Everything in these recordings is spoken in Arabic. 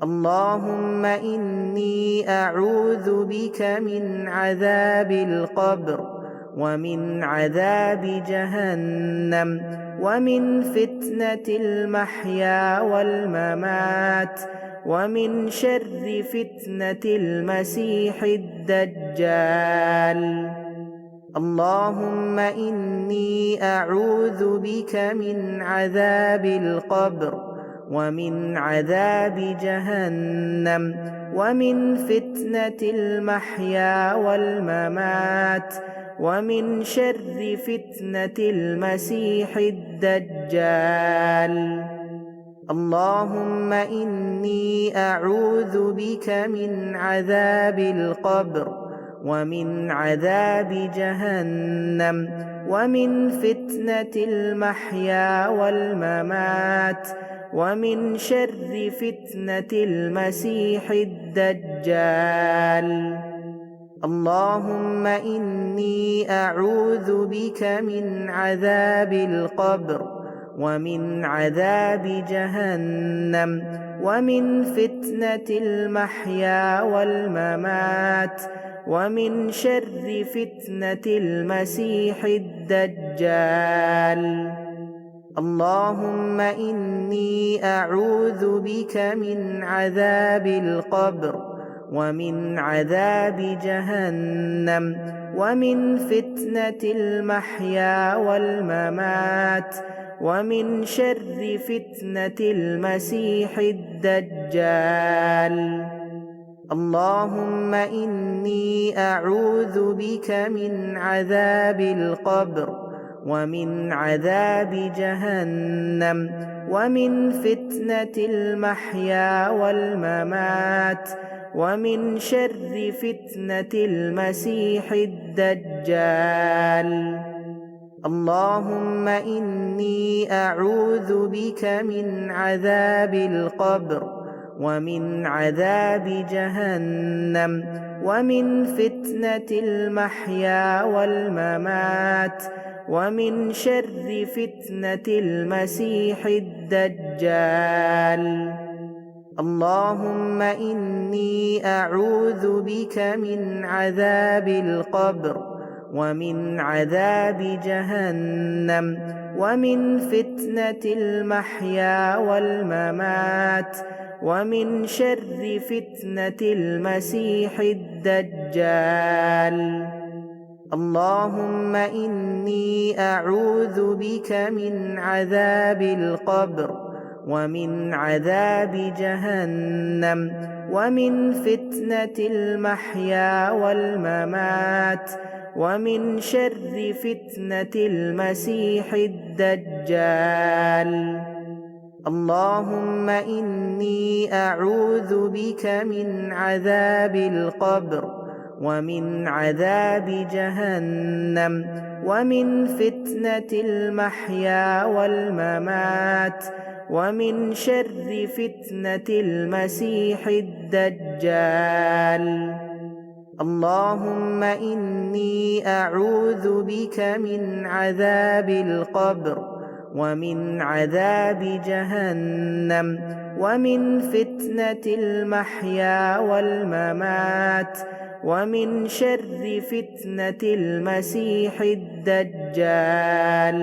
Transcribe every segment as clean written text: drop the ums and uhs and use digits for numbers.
اللهم إني أعوذ بك من عذاب القبر ومن عذاب جهنم ومن فتنة المحيا والممات ومن شر فتنة المسيح الدجال. اللهم إني أعوذ بك من عذاب القبر ومن عذاب جهنم ومن فتنة المحيا والممات ومن شر فتنة المسيح الدجال. اللهم إني أعوذ بك من عذاب القبر ومن عذاب جهنم ومن فتنة المحيا والممات ومن شر فتنة المسيح الدجال. اللهم إني أعوذ بك من عذاب القبر ومن عذاب جهنم ومن فتنة المحيا والممات ومن شر فتنة المسيح الدجال. اللهم إني أعوذ بك من عذاب القبر ومن عذاب جهنم ومن فتنة المحيا والممات ومن شر فتنة المسيح الدجال. اللهم إني أعوذ بك من عذاب القبر ومن عذاب جهنم ومن فتنة المحيا والممات ومن شر فتنة المسيح الدجال. اللهم إني أعوذ بك من عذاب القبر ومن عذاب جهنم ومن فتنة المحيا والممات ومن شر فتنة المسيح الدجال. اللهم إني أعوذ بك من عذاب القبر ومن عذاب جهنم ومن فتنة المحيا والممات ومن شر فتنة المسيح الدجال. اللهم إني أعوذ بك من عذاب القبر ومن عذاب جهنم ومن فتنة المحيا والممات ومن شر فتنة المسيح الدجال. اللهم إني أعوذ بك من عذاب القبر ومن عذاب جهنم ومن فتنة المحيا والممات ومن شر فتنة المسيح الدجال. اللهم إني أعوذ بك من عذاب القبر ومن عذاب جهنم ومن فتنة المحيا والممات ومن شر فتنة المسيح الدجال.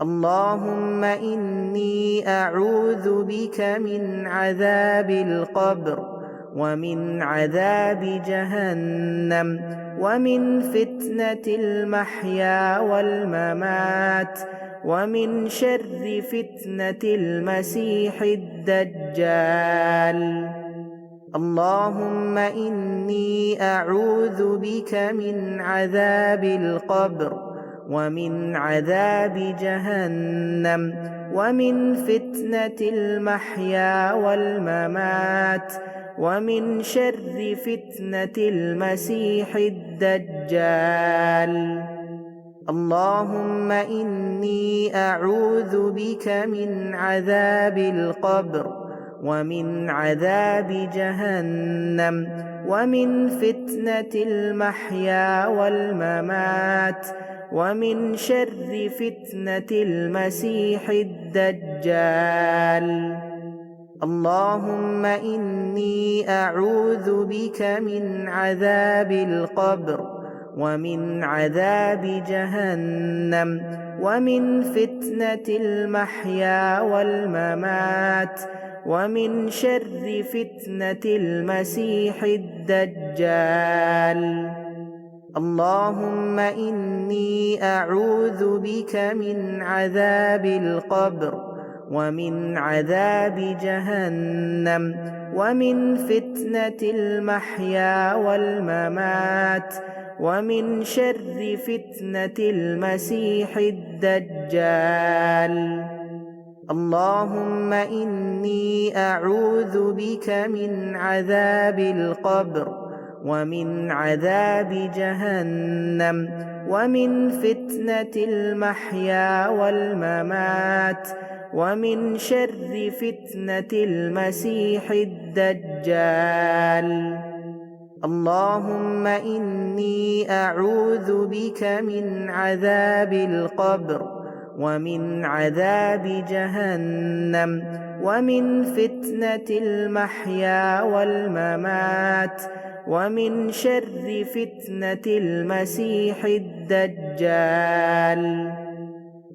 اللهم إني أعوذ بك من عذاب القبر ومن عذاب جهنم ومن فتنة المحيا والممات ومن شر فتنة المسيح الدجال. اللهم إني أعوذ بك من عذاب القبر ومن عذاب جهنم ومن فتنة المحيا والممات ومن شر فتنة المسيح الدجال. اللهم إني أعوذ بك من عذاب القبر ومن عذاب جهنم ومن فتنة المحيا والممات ومن شر فتنة المسيح الدجال. اللهم إني أعوذ بك من عذاب القبر ومن عذاب جهنم ومن فتنة المحيا والممات ومن شر فتنة المسيح الدجال. اللهم إني أعوذ بك من عذاب القبر ومن عذاب جهنم ومن فتنة المحيا والممات ومن شر فتنة المسيح الدجال. اللهم إني أعوذ بك من عذاب القبر ومن عذاب جهنم ومن فتنة المحيا والممات ومن شر فتنة المسيح الدجال. اللهم إني أعوذ بك من عذاب القبر ومن عذاب جهنم ومن فتنة المحيا والممات ومن شر فتنة المسيح الدجال.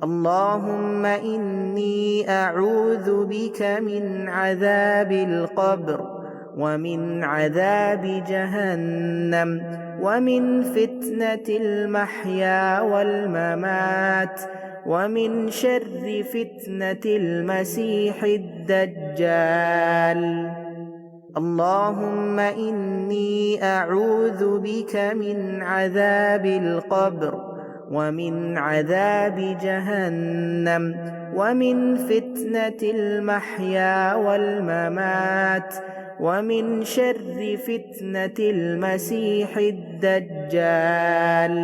اللهم إني أعوذ بك من عذاب القبر ومن عذاب جهنم ومن فتنة المحيا والممات ومن شر فتنة المسيح الدجال. اللهم إني أعوذ بك من عذاب القبر ومن عذاب جهنم ومن فتنة المحيا والممات ومن شر فتنة المسيح الدجال.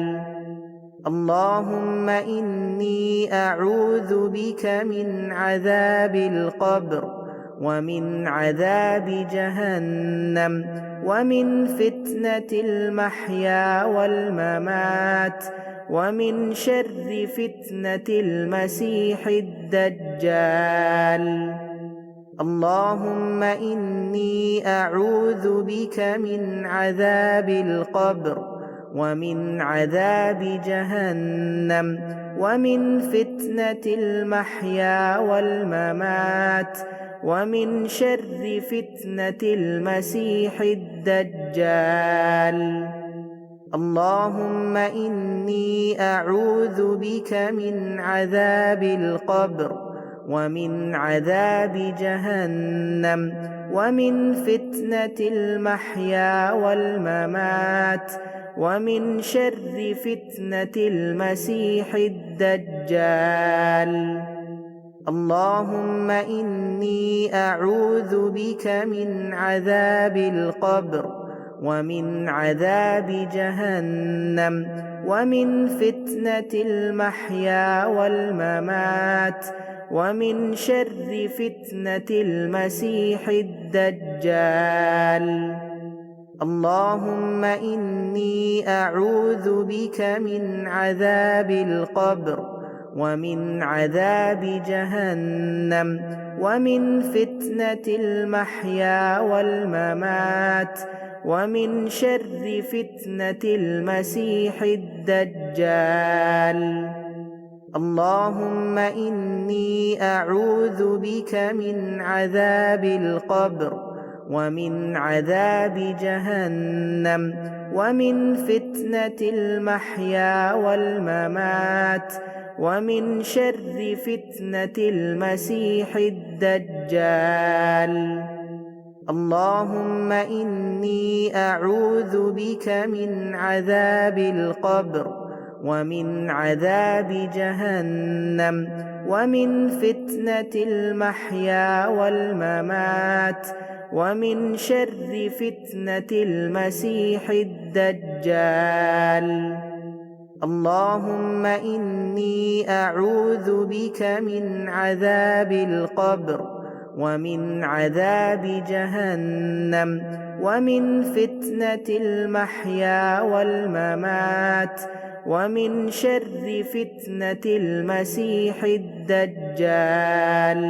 اللهم إني أعوذ بك من عذاب القبر ومن عذاب جهنم ومن فتنة المحيا والممات ومن شر فتنة المسيح الدجال. اللهم إني أعوذ بك من عذاب القبر ومن عذاب جهنم ومن فتنة المحيا والممات ومن شر فتنة المسيح الدجال. اللهم إني أعوذ بك من عذاب القبر ومن عذاب جهنم ومن فتنة المحيا والممات ومن شر فتنة المسيح الدجال. اللهم إني أعوذ بك من عذاب القبر ومن عذاب جهنم ومن فتنة المحيا والممات ومن شر فتنة المسيح الدجال. اللهم إني أعوذ بك من عذاب القبر ومن عذاب جهنم ومن فتنة المحيا والممات ومن شر فتنة المسيح الدجال. اللهم إني أعوذ بك من عذاب القبر ومن عذاب جهنم ومن فتنة المحيا والممات ومن شر فتنة المسيح الدجال. اللهم إني أعوذ بك من عذاب القبر ومن عذاب جهنم ومن فتنة المحيا والممات ومن شر فتنة المسيح الدجال. اللهم إني أعوذ بك من عذاب القبر ومن عذاب جهنم ومن فتنة المحيا والممات ومن شر فتنة المسيح الدجال.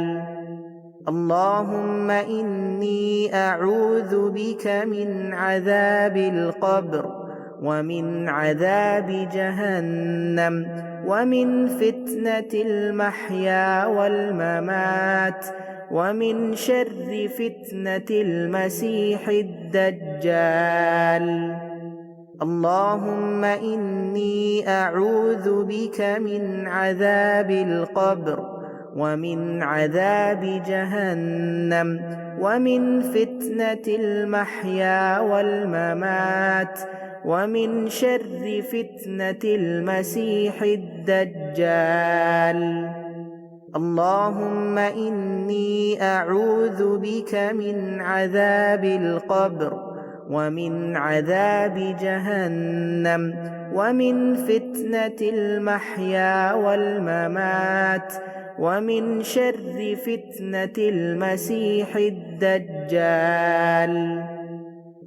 اللهم إني أعوذ بك من عذاب القبر ومن عذاب جهنم ومن فتنة المحيا والممات ومن شر فتنة المسيح الدجال. اللهم إني أعوذ بك من عذاب القبر ومن عذاب جهنم ومن فتنة المحيا والممات ومن شر فتنة المسيح الدجال. اللهم إني أعوذ بك من عذاب القبر ومن عذاب جهنم ومن فتنة المحيا والممات ومن شر فتنة المسيح الدجال.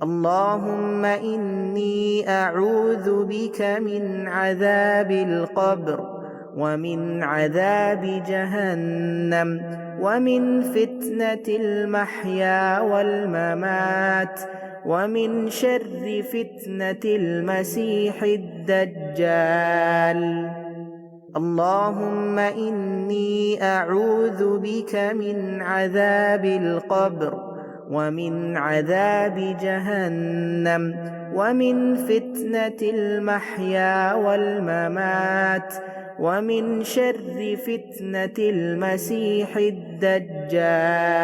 اللهم إني أعوذ بك من عذاب القبر ومن عذاب جهنم ومن فتنة المحيا والممات ومن شر فتنة المسيح الدجال. اللهم إني أعوذ بك من عذاب القبر ومن عذاب جهنم ومن فتنة المحيا والممات ومن شر فتنة المسيح الدجال.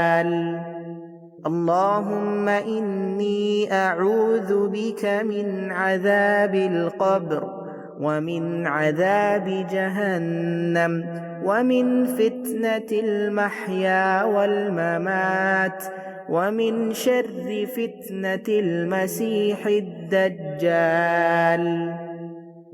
اللهم إني أعوذ بك من عذاب القبر ومن عذاب جهنم ومن فتنة المحيا والممات ومن شر فتنة المسيح الدجال.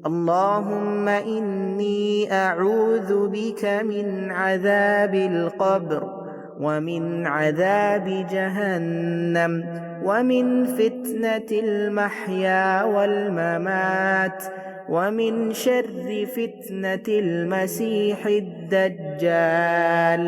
اللهم إني أعوذ بك من عذاب القبر ومن عذاب جهنم ومن فتنة المحيا والممات ومن شر فتنة المسيح الدجال.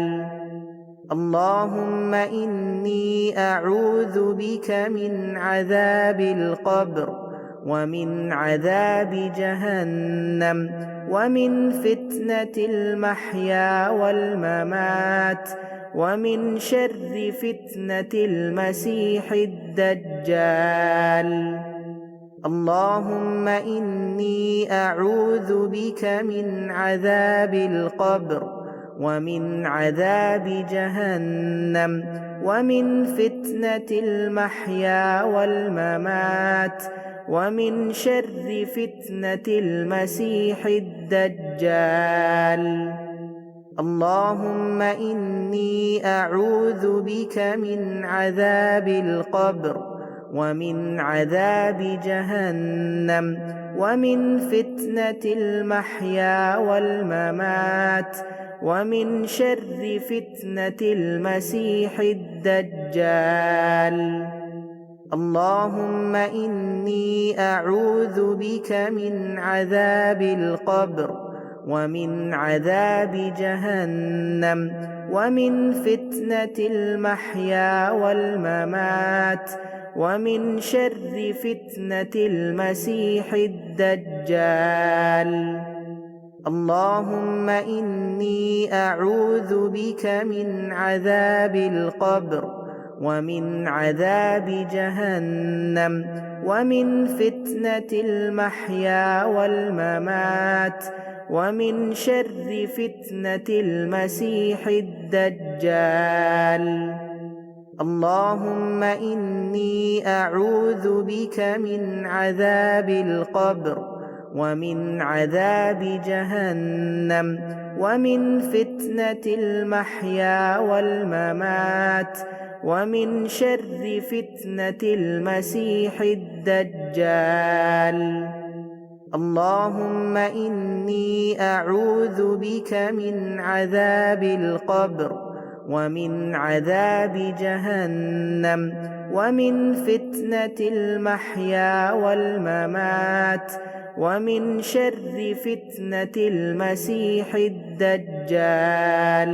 اللهم إني أعوذ بك من عذاب القبر ومن عذاب جهنم ومن فتنة المحيا والممات ومن شر فتنة المسيح الدجال. اللهم إني أعوذ بك من عذاب القبر ومن عذاب جهنم ومن فتنة المحيا والممات ومن شر فتنة المسيح الدجال. اللهم إني أعوذ بك من عذاب القبر ومن عذاب جهنم ومن فتنة المحيا والممات ومن شر فتنة المسيح الدجال. اللهم إني أعوذ بك من عذاب القبر ومن عذاب جهنم ومن فتنة المحيا والممات ومن شر فتنة المسيح الدجال. اللهم إني أعوذ بك من عذاب القبر ومن عذاب جهنم ومن فتنة المحيا والممات ومن شر فتنة المسيح الدجال. اللهم إني أعوذ بك من عذاب القبر ومن عذاب جهنم ومن فتنة المحيا والممات ومن شر فتنة المسيح الدجال. اللهم إني أعوذ بك من عذاب القبر ومن عذاب جهنم ومن فتنة المحيا والممات ومن شر فتنة المسيح الدجال.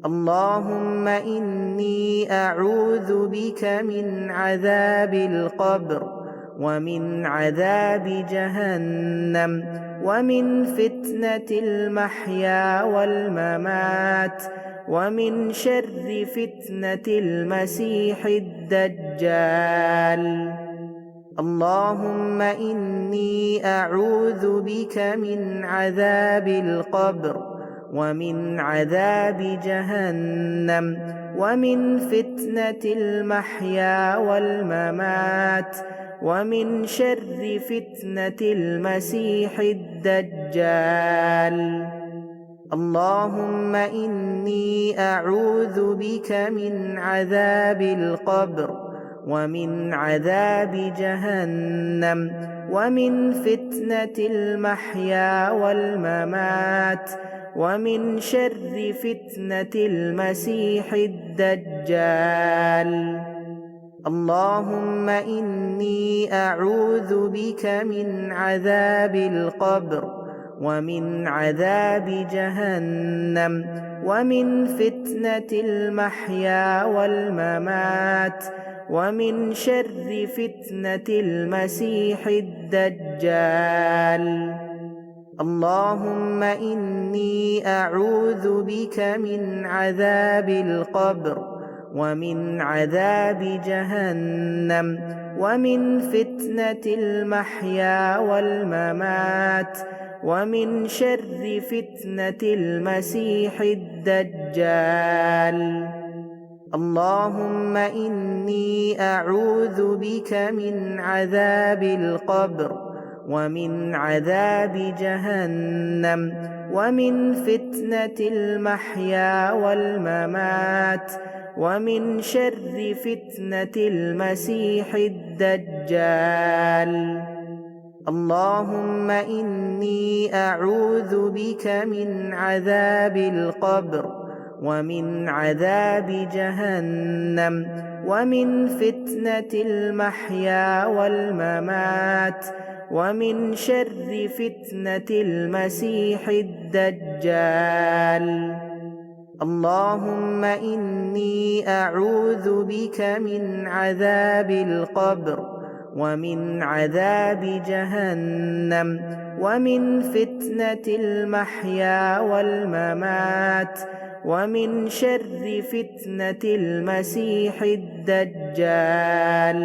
اللهم إني أعوذ بك من عذاب القبر ومن عذاب جهنم ومن فتنة المحيا والممات ومن شر فتنة المسيح الدجال. اللهم إني أعوذ بك من عذاب القبر ومن عذاب جهنم ومن فتنة المحيا والممات ومن شر فتنة المسيح الدجال. اللهم إني أعوذ بك من عذاب القبر ومن عذاب جهنم ومن فتنة المحيا والممات ومن شر فتنة المسيح الدجال. اللهم إني أعوذ بك من عذاب القبر ومن عذاب جهنم ومن فتنة المحيا والممات ومن شر فتنة المسيح الدجال. اللهم إني أعوذ بك من عذاب القبر ومن عذاب جهنم ومن فتنة المحيا والممات ومن شر فتنة المسيح الدجال. اللهم إني أعوذ بك من عذاب القبر ومن عذاب جهنم ومن فتنة المحيا والممات ومن شر فتنة المسيح الدجال. اللهم إني أعوذ بك من عذاب القبر ومن عذاب جهنم ومن فتنة المحيا والممات ومن شر فتنة المسيح الدجال. اللهم إني أعوذ بك من عذاب القبر ومن عذاب جهنم ومن فتنة المحيا والممات ومن شر فتنة المسيح الدجال.